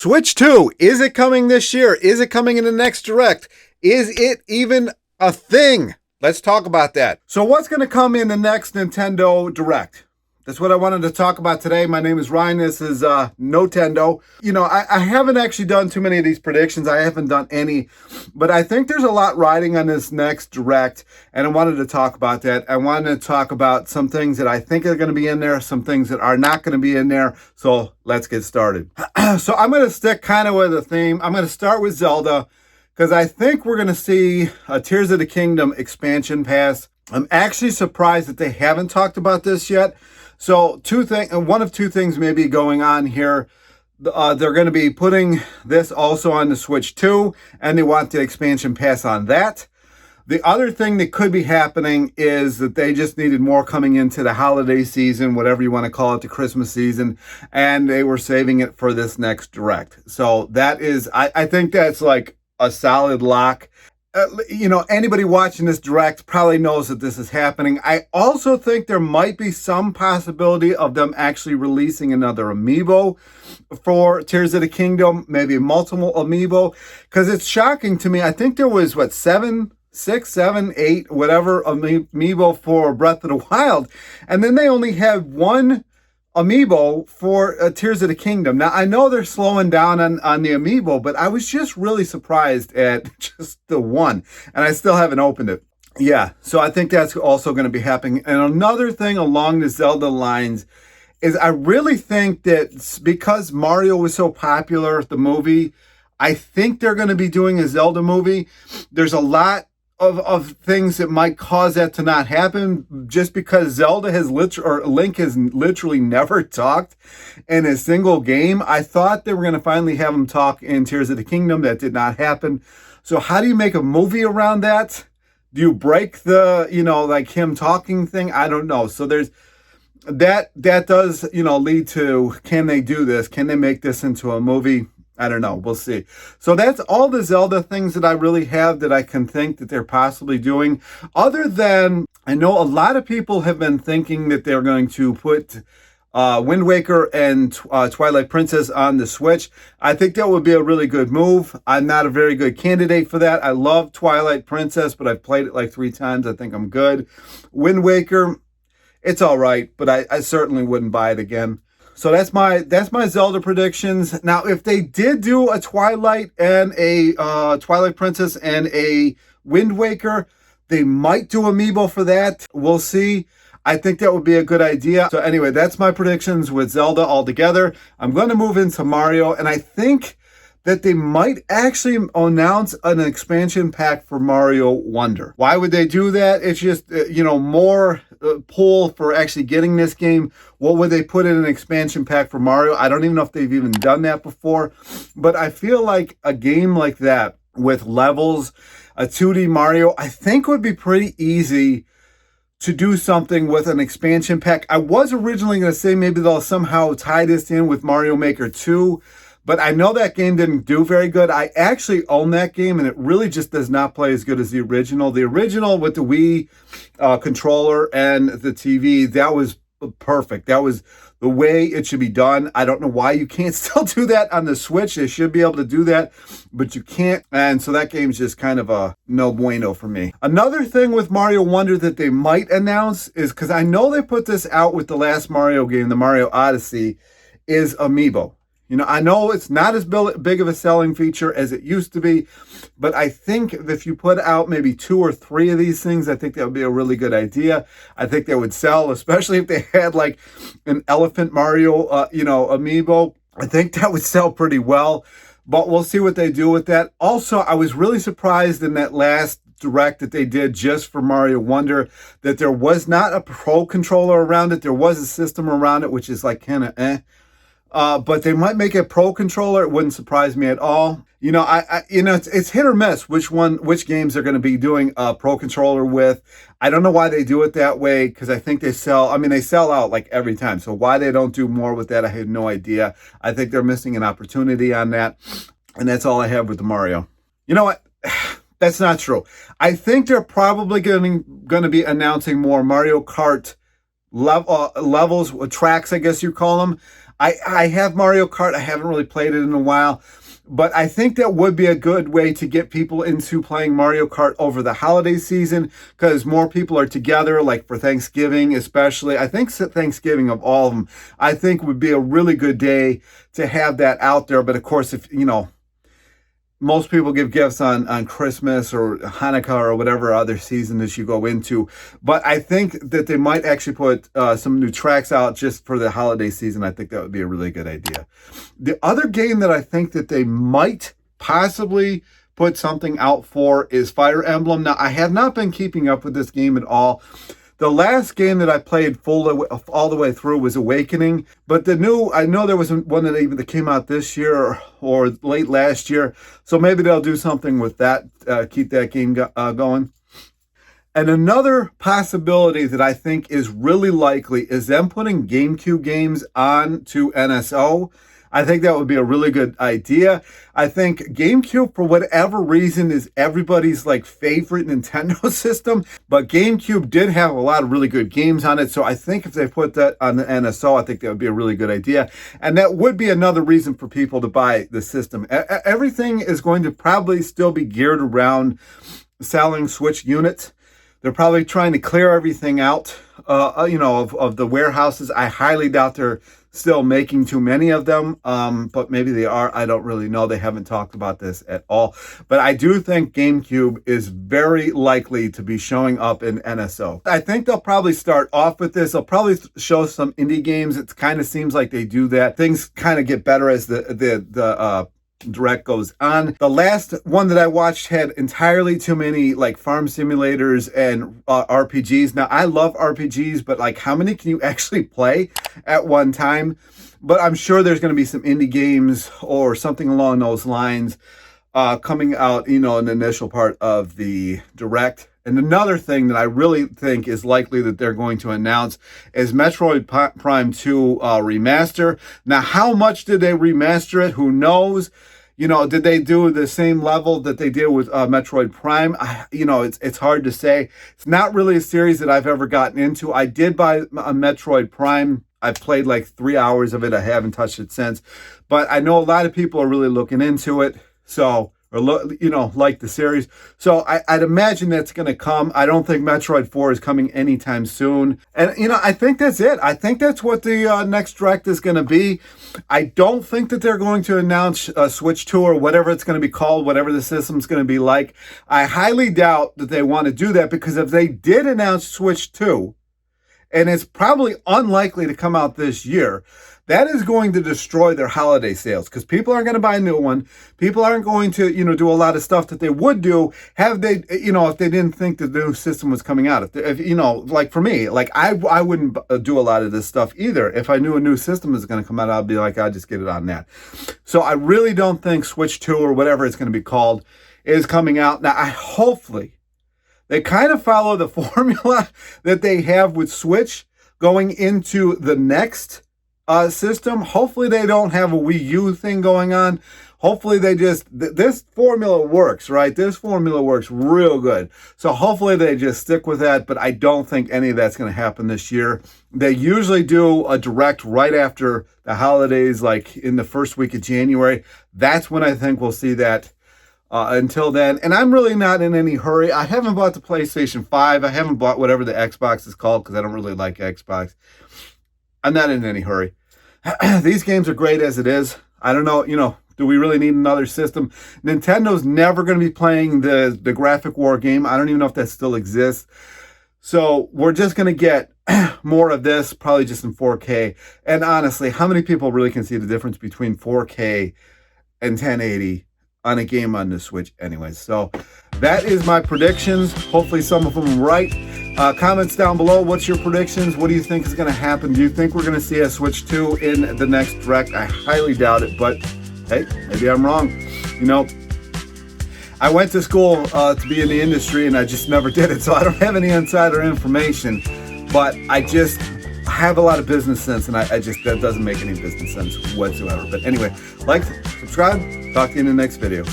Switch 2, is it coming this year? Is it coming in the next Direct? Is it even a thing? Let's talk about that. So what's going to come in the next Nintendo Direct? That's what I wanted to talk about today. My name is Ryan. This is Notendo. You know, I haven't actually done too many of these predictions. I haven't done any, but I think there's a lot riding on this next Direct, and I wanted to talk about that. I wanted to talk about some things that I think are going to be in there, some things that are not going to be in there. So let's get started. So I'm going to stick kind of with the theme. I'm going to start with Zelda, because I think we're going to see a Tears of the Kingdom expansion pass. I'm actually surprised that they haven't talked about this yet. So one of two things may be going on here. They're going to be putting this also on the Switch 2, and they want the expansion pass on that. The other thing that could be happening is that they just needed more coming into the holiday season, whatever you want to call it, the Christmas season, and they were saving it for this next Direct. So that is, I think that's like a solid lock. Anybody watching this Direct probably knows that this is happening. I also think there might be some possibility of them actually releasing another amiibo for Tears of the Kingdom, maybe multiple amiibo, because it's shocking to me. I think there was, 6, 7, 8, whatever amiibo for Breath of the Wild, and then they only had one amiibo for Tears of the Kingdom. Now, I know they're slowing down on the amiibo, but I was just really surprised at just the one, and I still haven't opened it. Yeah, so I think that's also going to be happening. And another thing along the Zelda lines is I really think that because Mario was so popular, the movie, I think they're going to be doing a Zelda movie. There's a lot of things that might cause that to not happen, just because Link has literally never talked in a single game. I thought they were going to finally have him talk in Tears of the Kingdom. That did not happen. So how do you make a movie around that? Do you break the, like him talking thing? I don't know. So there's that does, lead to, can they do this? Can they make this into a movie? I don't know. We'll see. So that's all the Zelda things that I really have that I can think that they're possibly doing. Other than, I know a lot of people have been thinking that they're going to put Wind Waker and Twilight Princess on the Switch. I think that would be a really good move. I'm not a very good candidate for that. I love Twilight Princess, but I've played it like 3 times. I think I'm good. Wind Waker, it's all right, but I certainly wouldn't buy it again. So that's my Zelda predictions. Now, if they did do a Twilight and a Twilight Princess and a Wind Waker, they might do amiibo for that. We'll see. I think that would be a good idea. So anyway, that's my predictions with Zelda altogether. I'm going to move into Mario, and I think that they might actually announce an expansion pack for Mario Wonder. Why would they do that? It's just, more pull for actually getting this game. What would they put in an expansion pack for Mario? I don't even know if they've even done that before. But I feel like a game like that with levels, a 2D Mario, I think would be pretty easy to do something with an expansion pack. I was originally going to say maybe they'll somehow tie this in with Mario Maker 2. But I know that game didn't do very good. I actually own that game, and it really just does not play as good as the original. The original with the Wii controller and the TV, that was perfect. That was the way it should be done. I don't know why you can't still do that on the Switch. They should be able to do that, but you can't. And so that game's just kind of a no bueno for me. Another thing with Mario Wonder that they might announce is, because I know they put this out with the last Mario game, the Mario Odyssey, is amiibo. I know it's not as big of a selling feature as it used to be, but I think if you put out maybe 2 or 3 of these things, I think that would be a really good idea. I think they would sell, especially if they had like an Elephant Mario, amiibo. I think that would sell pretty well, but we'll see what they do with that. Also, I was really surprised in that last Direct that they did just for Mario Wonder that there was not a Pro Controller around it. There was a system around it, which is like kind of but they might make a Pro Controller. It wouldn't surprise me at all. It's hit or miss which games they're going to be doing a Pro Controller with. I don't know why they do it that way, because I think they sell out like every time. So why they don't do more with that, I have no idea. I think they're missing an opportunity on that. And that's all I have with the Mario. You know what? That's not true. I think they're probably going to be announcing more Mario Kart levels, tracks, I guess you call them. I have Mario Kart. I haven't really played it in a while. But I think that would be a good way to get people into playing Mario Kart over the holiday season, because more people are together, like for Thanksgiving especially. I think Thanksgiving of all of them, I think would be a really good day to have that out there. But of course, if, you know, most people give gifts on Christmas or Hanukkah or whatever other season that you go into. But I think that they might actually put some new tracks out just for the holiday season. I think that would be a really good idea. The other game that I think that they might possibly put something out for is Fire Emblem. Now, I have not been keeping up with this game at all. The last game that I played all the way through was Awakening, but I know there was one that came out this year or late last year, so maybe they'll do something with that, keep that game going. And another possibility that I think is really likely is them putting GameCube games on to NSO. I think that would be a really good idea. I think GameCube, for whatever reason, is everybody's like favorite Nintendo system, but GameCube did have a lot of really good games on it. So I think if they put that on the NSO, I think that would be a really good idea. And that would be another reason for people to buy the system. Everything is going to probably still be geared around selling Switch units. They're probably trying to clear everything out, of the warehouses. I highly doubt they're still making too many of them, but maybe they are. I don't really know. They haven't talked about this at all. But I do think GameCube is very likely to be showing up in NSO. I think they'll probably start off with this. They'll probably show some indie games. It kind of seems like they do that. Things kind of get better as the Direct goes on. The last one that I watched had entirely too many like farm simulators and RPGs. Now, I love RPGs, but like how many can you actually play at one time? But I'm sure there's going to be some indie games or something along those lines coming out, in the initial part of the Direct. And another thing that I really think is likely that they're going to announce is Metroid Prime 2 remaster. Now, how much did they remaster it? Who knows? Did they do the same level that they did with Metroid Prime? It's hard to say. It's not really a series that I've ever gotten into. I did buy a Metroid Prime. I played like 3 hours of it. I haven't touched it since. But I know a lot of people are really looking into it. Like the series. So I'd imagine that's going to come. I don't think Metroid 4 is coming anytime soon. And, I think that's it. I think that's what the next Direct is going to be. I don't think that they're going to announce Switch 2 or whatever it's going to be called, whatever the system's going to be like. I highly doubt that they want to do that, because if they did announce Switch 2, and it's probably unlikely to come out this year, that is going to destroy their holiday sales, because people aren't going to buy a new one. People aren't going to, do a lot of stuff that they would do if they didn't think the new system was coming out. If like for me, like I wouldn't do a lot of this stuff either. If I knew a new system was going to come out, I'd be like, I'd just get it on that. So I really don't think Switch 2 or whatever it's going to be called is coming out. Now, hopefully they kind of follow the formula that they have with Switch going into the next system. Hopefully they don't have a Wii U thing going on. Hopefully they this formula works, right? This formula works real good. So hopefully they just stick with that, but I don't think any of that's going to happen this year. They usually do a Direct right after the holidays, like in the first week of January. That's when I think we'll see that. Until then, and I'm really not in any hurry. I haven't bought the PlayStation 5. I haven't bought whatever the Xbox is called, because I don't really like Xbox. I'm not in any hurry. These games are great as it is. I don't know, do we really need another system? Nintendo's never going to be playing the Graphic War game. I don't even know if that still exists. So we're just going to get more of this, probably just in 4K. And honestly, how many people really can see the difference between 4K and 1080 on a game on the Switch anyways? So that is my predictions. Hopefully some of them are right. Comments down below. What's your predictions? What do you think is going to happen? Do you think we're going to see a Switch 2 in the next Direct? I highly doubt it, but hey, maybe I'm wrong. I went to school to be in the industry, and I just never did it, so I don't have any insider information, but I just have a lot of business sense, and that doesn't make any business sense whatsoever. But anyway, like, subscribe, talk to you in the next video.